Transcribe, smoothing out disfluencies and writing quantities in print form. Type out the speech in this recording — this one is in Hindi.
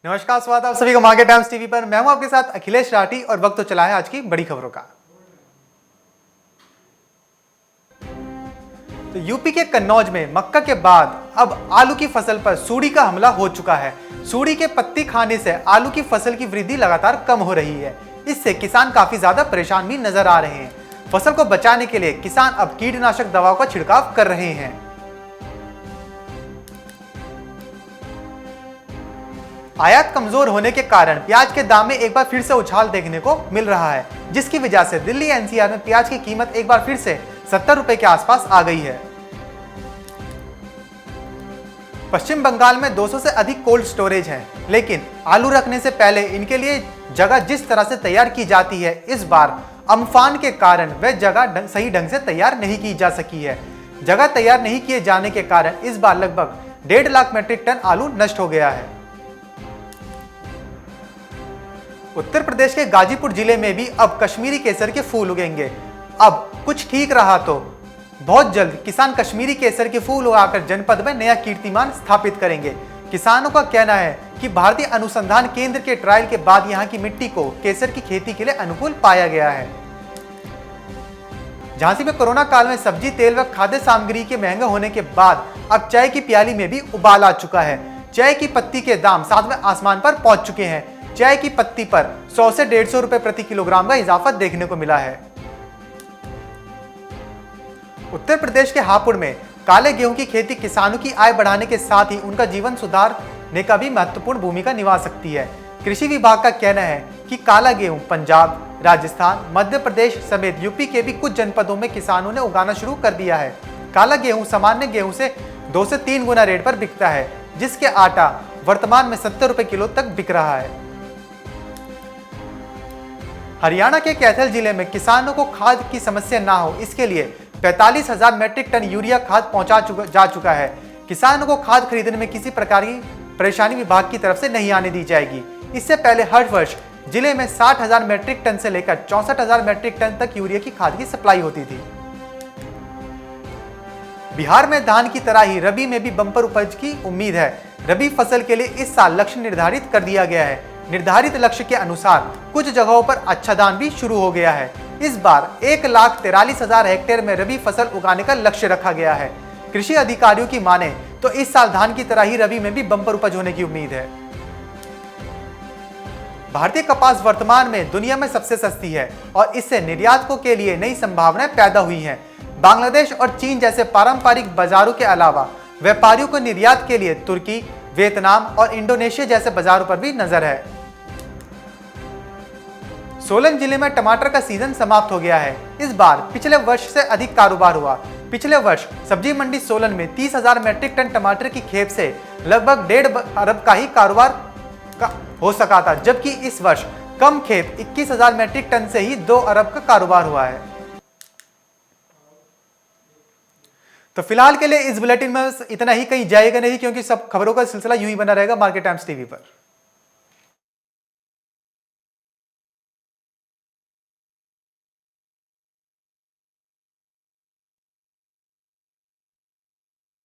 नमस्कार, स्वागत है आप सभी का मार्केट टाइम्स टीवी पर। मैं हूं आपके साथ अखिलेश राठी और वक्त तो चला है आज की बड़ी खबरों का। तो यूपी के कन्नौज में मक्का के बाद अब आलू की फसल पर सूड़ी का हमला हो चुका है। सूड़ी के पत्ती खाने से आलू की फसल की वृद्धि लगातार कम हो रही है। इससे किसान काफी ज्यादा परेशान भी नजर आ रहे हैं। फसल को बचाने के लिए किसान अब कीटनाशक दवाओं का छिड़काव कर रहे हैं। आयात कमजोर होने के कारण प्याज के दाम में एक बार फिर से उछाल देखने को मिल रहा है, जिसकी वजह से दिल्ली एनसीआर में प्याज की कीमत एक बार फिर से 70 रुपए के आसपास आ गई है। पश्चिम बंगाल में 200 से अधिक कोल्ड स्टोरेज हैं, लेकिन आलू रखने से पहले इनके लिए जगह जिस तरह से तैयार की जाती है, इस बार अम्फान के कारण वह जगह सही ढंग से तैयार नहीं की जा सकी है। जगह तैयार नहीं किए जाने के कारण इस बार लगभग 1.5 लाख मीट्रिक टन आलू नष्ट हो गया है। उत्तर प्रदेश के गाजीपुर जिले में भी अब कश्मीरी केसर के फूल उगेंगे। अब कुछ ठीक रहा तो बहुत जल्द किसान कश्मीरी केसर के फूल उगाकर जनपद में नया कीर्तिमान स्थापित करेंगे। किसानों का कहना है कि भारतीय अनुसंधान केंद्र के ट्रायल के बाद यहां की मिट्टी को केसर की खेती के लिए अनुकूल पाया गया है। झांसी में कोरोना काल में सब्जी, तेल व खाद्य सामग्री के महंगे होने के बाद अब चाय की प्याली में भी उबाल आ चुका है। चाय की पत्ती के दाम सातवें आसमान पर पहुंच चुके हैं। चाय की पत्ती पर 100 से 150 रुपए प्रति किलोग्राम का इजाफा देखने को मिला है। उत्तर प्रदेश के हापुड़ में काले गेहूं की खेती किसानों की आय बढ़ाने के साथ ही उनका जीवन सुधारने का भी महत्वपूर्ण भूमिका निभा सकती है। कृषि विभाग का कहना है कि काला गेहूं पंजाब, राजस्थान, मध्य प्रदेश समेत यूपी के भी कुछ जनपदों में किसानों ने उगाना शुरू कर दिया है। काला गेहूं सामान्य गेहूं से 2 से 3 गुना रेट पर बिकता है, जिसके आटा वर्तमान में 70 रुपए किलो तक बिक रहा है। हरियाणा के कैथल जिले में किसानों को खाद की समस्या ना हो, इसके लिए 45,000 मीट्रिक टन यूरिया खाद जा चुका है। किसानों को खाद खरीदने में किसी प्रकार की परेशानी विभाग की तरफ से नहीं आने दी जाएगी। इससे पहले हर वर्ष जिले में 60,000 मीट्रिक टन से लेकर 64,000 मीट्रिक टन तक यूरिया की खाद की सप्लाई होती थी। बिहार में धान की तरह ही रबी में भी बम्पर उपज की उम्मीद है। रबी फसल के लिए इस साल लक्ष्य निर्धारित कर दिया गया है। निर्धारित लक्ष्य के अनुसार कुछ जगहों पर अच्छादान भी शुरू हो गया है। इस बार 1,43,000 हेक्टेयर में रबी फसल उगाने का लक्ष्य रखा गया है। कृषि अधिकारियों की माने तो इस साल धान की तरह ही रबी में भी बम्पर उपज होने की उम्मीद है। भारतीय कपास वर्तमान में दुनिया में सबसे सस्ती है और इससे निर्यातकों के लिए नई संभावनाएं पैदा हुई हैं। बांग्लादेश और चीन जैसे पारंपरिक बाजारों के अलावा व्यापारियों को निर्यात के लिए तुर्की, वियतनाम और इंडोनेशिया जैसे बाजारों पर भी नजर है। सोलन जिले में टमाटर का सीजन समाप्त हो गया है। इस बार पिछले वर्ष से अधिक कारोबार हुआ। पिछले वर्ष सब्जी मंडी सोलन में 30,000 मीट्रिक टन टमाटर की खेप से लगभग 1.5 अरब का ही कारोबार हो सका था, जबकि इस वर्ष कम खेप 21,000 मीट्रिक टन से ही 2 अरब का कारोबार हुआ है। तो फिलहाल के लिए इस बुलेटिन में इतना ही, कहीं जाएगा नहीं, क्योंकि सब खबरों का सिलसिला यूं ही बना रहेगा मार्केट टाइम्स टीवी पर।